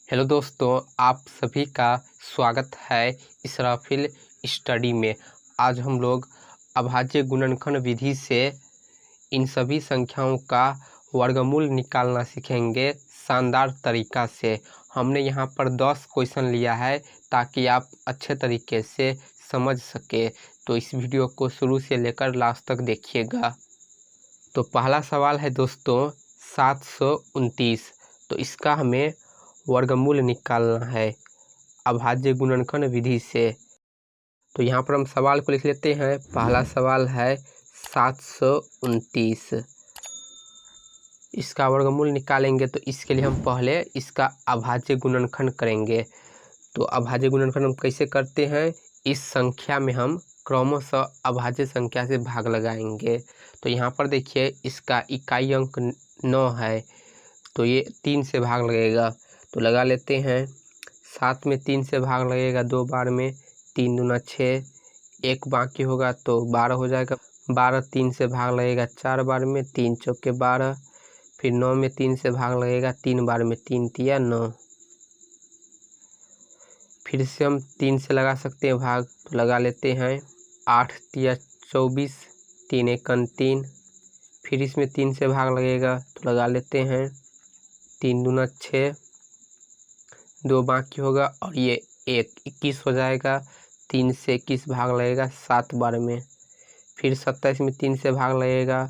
Hello दोस्तों, आप सभी का स्वागत है इसराफिल स्टडी में। आज हम लोग अभाज्य गुणनखंड विधि से इन सभी संख्याओं का वर्गमूल निकालना सीखेंगे शानदार तरीका से। हमने यहाँ पर 10 क्वेश्चन लिया है ताकि आप अच्छे तरीके से समझ सके। तो इस वीडियो को शुरू से लेकर लास्ट तक देखिएगा। तो पहला सवाल है दोस्तों 729। तो इसका हमें वर्गमूल निकालना है अभाज्य गुणनखंड विधि से। तो यहाँ पर हम सवाल को लिख लेते हैं। पहला सवाल है 729, इसका वर्गमूल निकालेंगे। तो इसके लिए हम पहले इसका अभाज्य गुणनखंड करेंगे। तो अभाज्य गुणनखंड हम कैसे करते हैं, इस संख्या में हम क्रमशः अभाज्य संख्या से भाग लगाएंगे। तो यहाँ पर देखिए इसका इकाई अंक 9 है, तो ये 3 से भाग लगेगा। तो लगा लेते हैं। 7 में 3 से भाग लगेगा 2 बार में, 3 दूना 6, एक बाकी होगा तो 12 हो जाएगा। 12 3 से भाग लगेगा 4 बार में, 3 चौके 12। फिर 9 में 3 से भाग लगेगा 3 बार में, 3 तिया 9। फिर से हम 3 से लगा सकते हैं भाग, तो लगा लेते हैं। 8 तिया 24, 3 एकन 3। फिर इसमें 3 से भाग लगेगा तो लगा लेते हैं। 3 दूना 6, 2 बाकी होगा और ये 21 हो जाएगा। 3 से 21 भाग लगेगा 7 बार में। फिर 27 में 3 से भाग लगेगा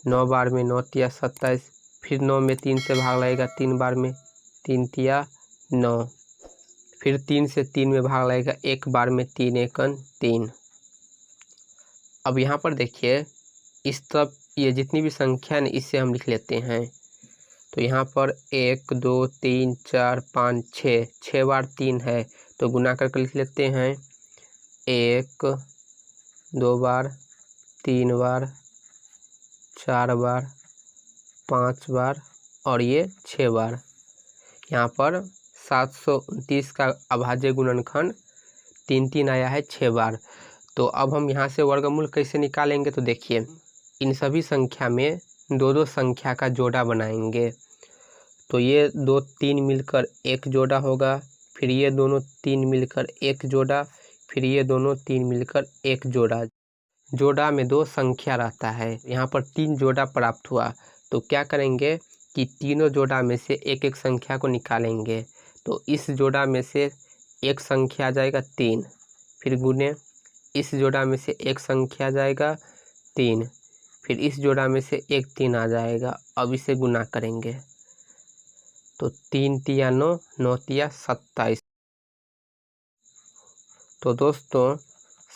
9 बार में, 9 तिया 27। फिर 9 में 3 से भाग लगेगा 3 बार में, 3 तिया 9। फिर 3 से 3 में भाग लगेगा 1 बार में, 3 एकन 3। अब यहाँ पर देखिए इस तरफ ये जितनी भी संख्या है इससे हम लिख लेते हैं। तो यहाँ पर 1 2 3 4 5 6 बार 3 है, तो गुना करके लिख लेते हैं। 1 2 बार, 3 बार, 4 बार, 5 बार और ये 6 बार। यहाँ पर 729 का अभाज्य गुणनखंड 3 3 आया है 6 बार। तो अब हम यहाँ से वर्गमूल कैसे निकालेंगे, तो देखिए इन सभी संख्या में 2 संख्या का जोड़ा बनाएंगे। तो ये 2 3 मिलकर एक जोड़ा होगा, फिर ये दोनों 3 मिलकर एक जोड़ा, फिर ये दोनों 3 मिलकर एक जोड़ा। जोड़ा में 2 संख्या रहता है, यहाँ पर 3 जोड़ा प्राप्त हुआ। तो क्या करेंगे कि तीनों जोड़ा में से एक एक संख्या को निकालेंगे। तो इस जोड़ा में से एक संख्या आ जाएगा 3, फिर गुने इस जोड़ा में से एक संख्या आ जाएगा 3, फिर इस जोड़ा में से एक 3 आ जाएगा। अब इसे गुना करेंगे तो 3 तिया 9, 9 तिया 27। तो दोस्तों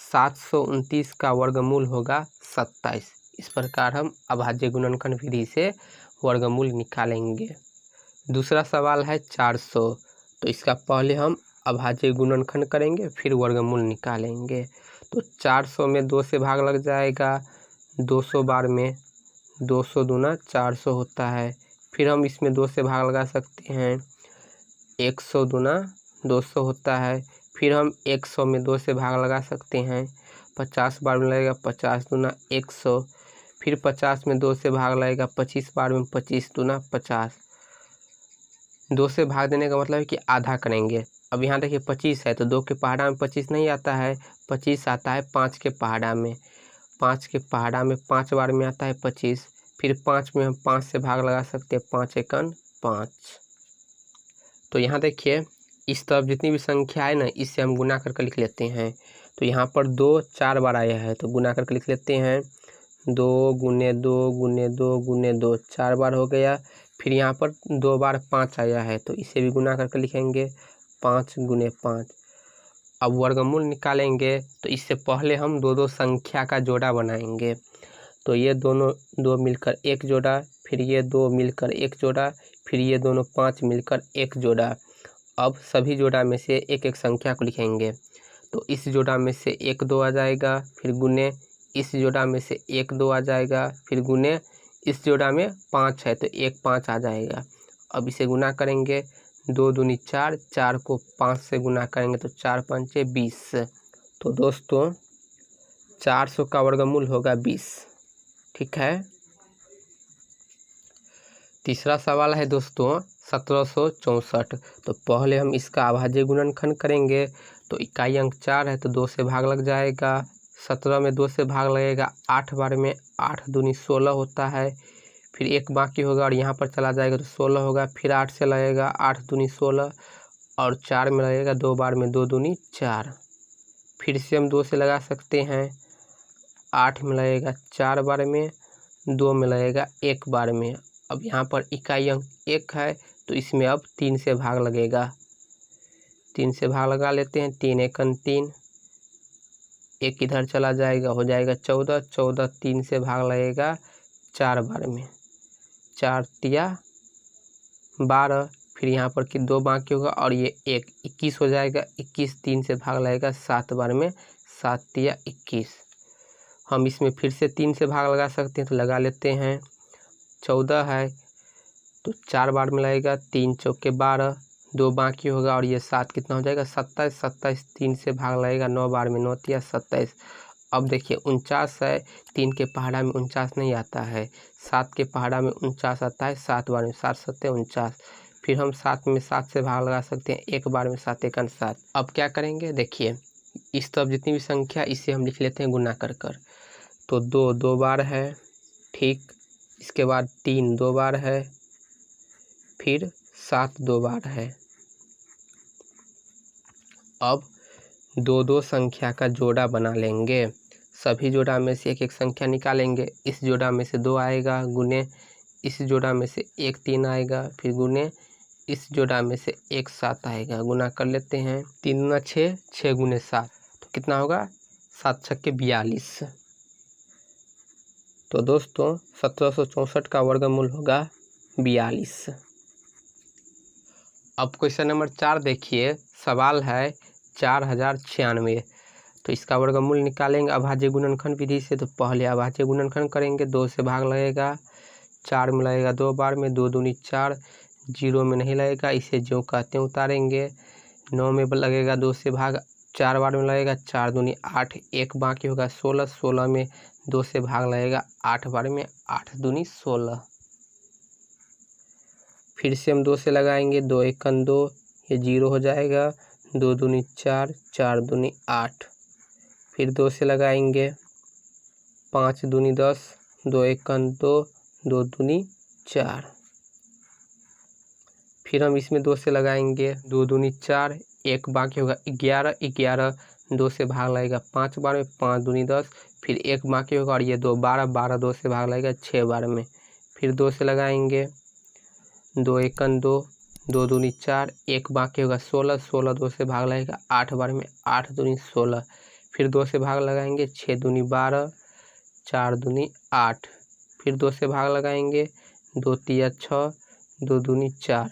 729 का वर्गमूल होगा 27। इस प्रकार हम अभाज्य गुणनखंड विधि से वर्गमूल निकालेंगे। दूसरा सवाल है 400। तो इसका पहले हम अभाज्य गुणनखंड करेंगे, फिर वर्गमूल निकालेंगे। तो 400 में 2 से भाग लग जाएगा 200 बार में, 200 दूना 400 होता है। फिर हम इसमें 2 से भाग लगा सकते हैं, 100 दूना 200 होता है। फिर हम 100 में 2 से भाग लगा सकते हैं, 50 बार में लगेगा 50 दूना 100। फिर 50 में 2 से भाग लगेगा 25 बार में, 25 दूना 50। 2 से भाग देने का मतलब है कि आधा करेंगे। अब यहाँ देखिए 25 है, तो 2 के पहाड़ा में 25 नहीं आता है, 25 आता है 5 के पहाड़ा में। 5 के पहाड़ा में 5 बार में आता है 25। फिर 5 में हम 5 से भाग लगा सकते हैं, 5 एकन 5। तो यहाँ देखिए इस तरफ जितनी भी संख्या है ना, इससे हम गुना करके लिख लेते हैं। तो यहाँ पर 2 4 बार आया है, तो गुना करके लिख लेते हैं। 2 गुने 2 गुने 2 गुने 2, 4 बार हो गया। फिर यहाँ पर 2 बार 5 आया है, तो इसे भी गुना करके लिखेंगे, 5 गुने 5। अब वर्गमूल निकालेंगे, तो इससे पहले हम 2 संख्या का जोड़ा बनाएंगे। तो ये दोनों 2 मिलकर एक जोड़ा, फिर ये 2 मिलकर एक जोड़ा, फिर ये दोनों 5 मिलकर एक जोड़ा। अब सभी जोड़ा में से एक एक संख्या को लिखेंगे। तो इस जोड़ा में से 1 2 आ जाएगा, फिर गुने इस जोड़ा में से 1 2 आ जाएगा, फिर गुने इस जोड़ा में 5 है तो 1 5 आ जाएगा। अब इसे गुना करेंगे, 2 दूनी 4, 4 को 5 से गुना करेंगे तो 4 पंचे 20। तो दोस्तों 400 का वर्गमूल होगा 20। ठीक है। तीसरा सवाल है दोस्तों 1764। तो पहले हम इसका अभाज्य गुणनखंड करेंगे। तो इकाई अंक 4 है तो 2 से भाग लग जाएगा। 17 में 2 से भाग लगेगा 8 बार में, 8 दूनी 16 होता है। फिर 1 बाकी होगा और यहाँ पर चला जाएगा तो 16 होगा। फिर 8 से लगेगा, 8 दूनी 16 और 4 में लगेगा 2 बार में, 2 दूनी 4। फिर से हम 2 से लगा सकते हैं, 8 में लगेगा 4 बार में, 2 में लगेगा 1 बार में। अब यहाँ पर इकाई अंक 1 है तो इसमें अब 3 से भाग लगेगा। 3 से भाग लगा लेते हैं, 3 एकन 3, 1 इधर चला जाएगा, हो जाएगा 14, 14 3 से भाग लगेगा 4 बार में, 4 तिया 12। फिर यहाँ पर कि 2 बाकी होगा और ये 1, 21 हो जाएगा। 21 3 से भाग लगेगा 7 बार में, 7 तिया 21। हम इसमें फिर से 3 से भाग लगा सकते हैं तो लगा लेते हैं। 14 है तो 4 बार में लगेगा, 3 चौके 12, 2 बाकी होगा और ये 7 कितना हो जाएगा 27, 27 3 से भाग लगेगा 9 बार में, 9 तिया 27। अब देखिए 49 है, 3 के पहाड़ा में 49 नहीं आता है, 7 के पहाड़ा में 49 आता है, 7 बार में, 7 7 49। फिर हम 7 में 7 से भाग लगा सकते हैं, 1 बार में 7 एकन 7। अब क्या करेंगे देखिए, इस तरफ जितनी भी संख्या इसे हम लिख लेते हैं गुना कर कर। तो 2 2 बार है, ठीक। इसके बाद 3 2 बार है, फिर 7 2 बार है। अब 2 संख्या का जोड़ा बना लेंगे। सभी जोड़ा में से एक एक संख्या निकालेंगे। इस जोड़ा में से 2 आएगा, गुने इस जोड़ा में से 1 3 आएगा, फिर गुने इस जोड़ा में से 1 7 आएगा। गुना कर लेते हैं, 3 दूना 6, 6 गुने 7 तो कितना होगा 7 छक्के 42। तो दोस्तों 1764 का वर्गमूल होगा 42। अब क्वेश्चन नंबर 4 देखिए, सवाल है 4096। तो इसका वर्गमूल निकालेंगे अभाज्य गुणनखंड विधि से। तो पहले अभाज्य गुणनखंड करेंगे, 2 से भाग लगेगा, 4 में लगेगा 2 बार में, 2 दूनी 4, 0 में नहीं लगेगा, इसे जो कहते हैं उतारेंगे। 9 में लगेगा 2 से भाग, 4 बार में लगेगा, 4 दूनी 8, 1 बाकी होगा 16, 16 में 2 से भाग लगेगा 8 बार में, 8 दूनी 16। फिर से हम 2 से लगाएंगे, 2 एकन 2, ये 0 हो जाएगा, 2 दूनी 4, 4 दूनी 8। फिर 2 से लगाएंगे, 5 दूनी 10, 2 एकन 2, 2 दूनी 4। फिर हम इसमें 2 से लगाएंगे, 2 दूनी 4, 1 बाकी होगा 11, 11 2 से भाग लगेगा 5 बार में, 5 दूनी 10, फिर 1 बाकी होगा और ये 2 12, 12 2 से भाग लगेगा 6 बार में। फिर 2 से लगाएंगे, 2 एकन 2, 2 दूनी 4, 1 बाकी होगा 16, 16 2 से भाग लगेगा 8 बार में, 8 दूनी 16। फिर 2 से भाग लगाएंगे, 6 दूनी 12, 4 दूनी 8। फिर 2 से भाग लगाएंगे, 2 तिया 6, 2 दूनी 4।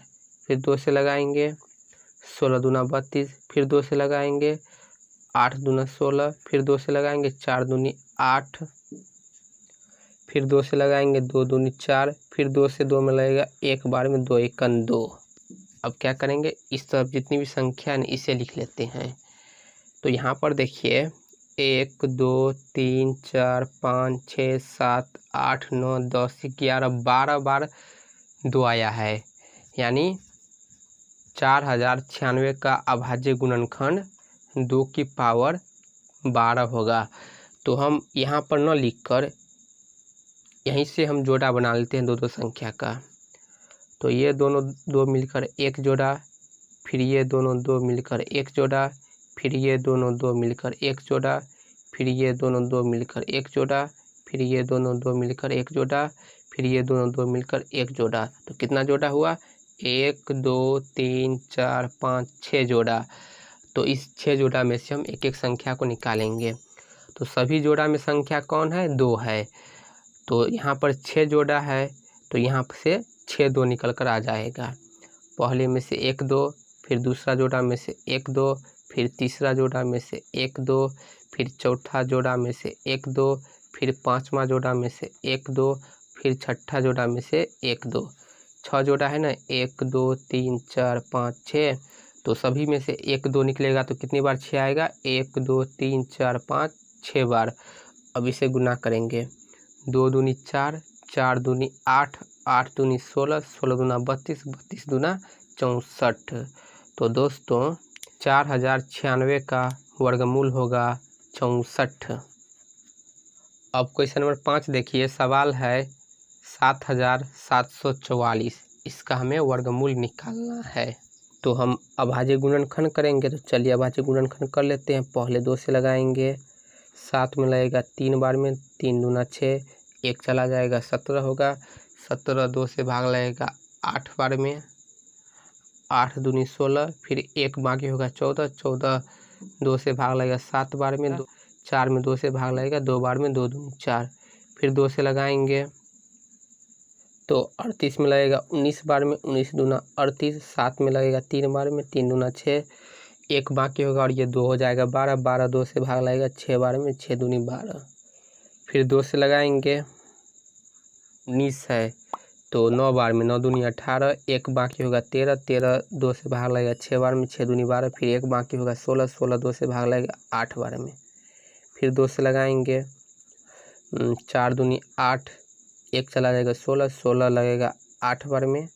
फिर 2 से लगाएंगे, 16 दूना 32। फिर 2 से लगाएंगे, 8 दूना 16। फिर 2 से लगाएंगे, 4 दूनी 8। फिर 2 से लगाएंगे, 2 दूनी 4। फिर 2 से 2 में लगेगा 1 बार में, 2 एकन 2। अब क्या करेंगे, इस तरफ जितनी भी संख्या है इसे लिख लेते हैं। तो यहाँ पर देखिए 1 2 3 4 5 6 7 8 9 10 11 12 बार 2 आया है, यानी 4096 का अभाज्य गुणनखंड 2 की पावर 12 होगा। तो हम यहाँ पर न लिखकर यहीं से हम जोड़ा बना लेते हैं 2 संख्या का। तो ये दोनों 2 मिलकर 1 जोड़ा, फिर ये दोनों 2 मिलकर 1 जोड़ा, फिर ये दोनों 2 मिलकर 1 जोड़ा, फिर ये दोनों 2 मिलकर 1 जोड़ा, फिर ये दोनों 2 मिलकर 1 जोड़ा, फिर ये दोनों 2 मिलकर 1 जोड़ा। तो कितना जोड़ा हुआ, 1 2 3 4 5 6 जोड़ा। तो इस 6 जोड़ा में से हम एक एक संख्या को निकालेंगे। तो सभी जोड़ा में संख्या कौन है, 2 है। तो यहाँ पर 6 जोड़ा है तो यहाँ से 6 2 निकल कर आ जाएगा। पहले में से 1 2, फिर दूसरा जोड़ा में से 1 2, फिर तीसरा जोड़ा में से 1 2, फिर चौथा जोड़ा में से 1 2, फिर पांचवा जोड़ा में से 1 2, फिर छठा जोड़ा में से 1 2। 6 जोड़ा है ना, 1 2 3 4 5 6। तो सभी में से 1 2 निकलेगा तो कितनी बार 6 आएगा, 1 2 3 4 5 6 बार। अब इसे गुना करेंगे, 2 दूनी 4, 4 दूनी 8, 8 दूनी 16, 16 दूना 32, 32 दूना 64। तो दोस्तों 4096 का वर्गमूल होगा 64। अब क्वेश्चन नंबर 5 देखिए, सवाल है 7744, इसका हमें वर्गमूल निकालना है। तो हम अभाज्य गुणनखंड करेंगे, तो चलिए अभाज्य गुणनखंड कर लेते हैं। पहले 2 से लगाएंगे, 7 में लगेगा 3 बार में, 3 दूना 6, 1 चला जाएगा 17 होगा, 17 2 से भाग लगेगा 8 बार में, 8 दूनी 16, फिर 1 बाकी होगा 14, 14 2 से भाग लगेगा 7 बार में, 4 में 2 से भाग लगेगा 2 बार में, 2 दूनी 4, फिर 2 से लगाएंगे तो 38 में लगेगा 19 बार में, 19 दूना 38, 7 में लगेगा 3 बार में, 3 दूना 6, 1 बाकी होगा और ये 2 हो जाएगा 12, 12 2 से भाग लगेगा 6 बार में, 6 दूनी 12, फिर 2 से लगाएंगे 19 है तो 9 बार में, 9 दूनी 18, 1 बाकी होगा 13, 13 2 से भाग लगेगा 6 बार में, 6 दूनी 12, फिर 1 बाकी होगा 16, 16 2 से भाग लगेगा 8 बार में, फिर 2 से लगाएंगे 4 दूनी 8, 1 चला जाएगा 16, 16 लगेगा 8 बार में,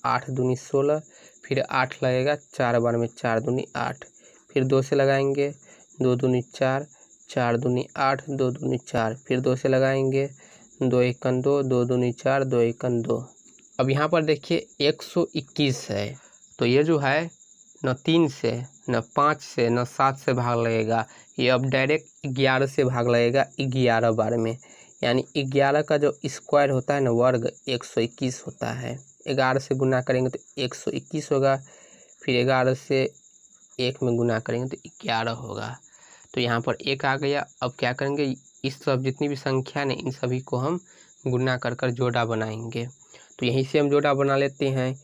8 दूनी 16, फिर 8 लगेगा 4 बार में, 4 दूनी 8, फिर 2 से लगाएंगे 2 दूनी 4, 4 दूनी 8, 2 दूनी 4, फिर 2 से लगाएंगे 2 एकन 2, 2 दूनी 4, 2 एकन 2। अब यहाँ पर देखिए 121 है, तो ये जो है न 3 से, न 5 से, न 7 से भाग लगेगा, ये अब डायरेक्ट 11 से भाग लगेगा 11 बार में, यानी 11 का जो स्क्वायर होता है ना वर्ग 121 होता है। 11 से गुना करेंगे तो 121 होगा, फिर 11 से 1 में गुना करेंगे तो 11 होगा। तो यहाँ पर 1 आ गया। अब क्या करेंगे, इस सब जितनी भी संख्या है इन सभी को हम गुना कर कर जोड़ा बनाएंगे। तो यहीं से हम जोड़ा बना लेते हैं।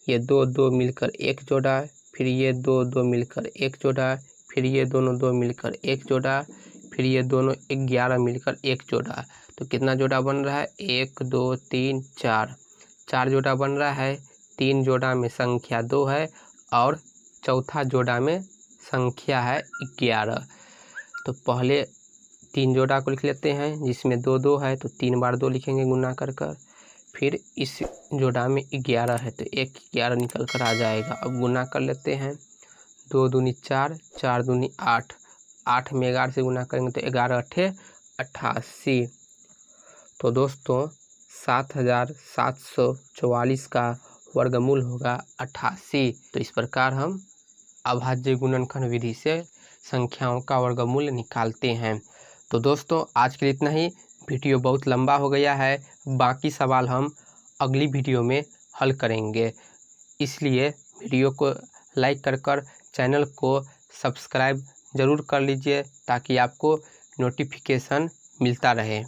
ये 2 2 मिलकर 1 जोड़ा, फिर ये 2 2 मिलकर 1 जोड़ा, फिर ये दोनों 2 मिलकर 1 जोड़ा, फिर ये दोनों 11 मिलकर 1 जोड़ा। तो कितना जोड़ा बन रहा है, 1 2 3 4, 4 जोड़ा बन रहा है। 3 जोड़ा में संख्या 2 है और चौथा जोड़ा में संख्या है 11। तो पहले 3 जोड़ा को लिख लेते हैं, जिसमें 2 2 है तो 3 बार 2 लिखेंगे गुना कर कर, फिर इस जोड़ा में 11 है तो 1 11 निकल कर आ जाएगा। अब गुना कर लेते हैं, 2 दूनी 4, 4 दूनी 8, 8 में 11 से गुना करेंगे तो 11 8 88। तो दोस्तों 7744 का वर्गमूल होगा 88। तो इस प्रकार हम अभाज्य गुणनखंड विधि से संख्याओं का वर्गमूल निकालते हैं। तो दोस्तों आज के लिए इतना ही। वीडियो बहुत लंबा हो गया है, बाकी सवाल हम अगली वीडियो में हल करेंगे, इसलिए वीडियो को लाइक कर चैनल को सब्सक्राइब ज़रूर कर लीजिए ताकि आपको नोटिफिकेशन मिलता रहे।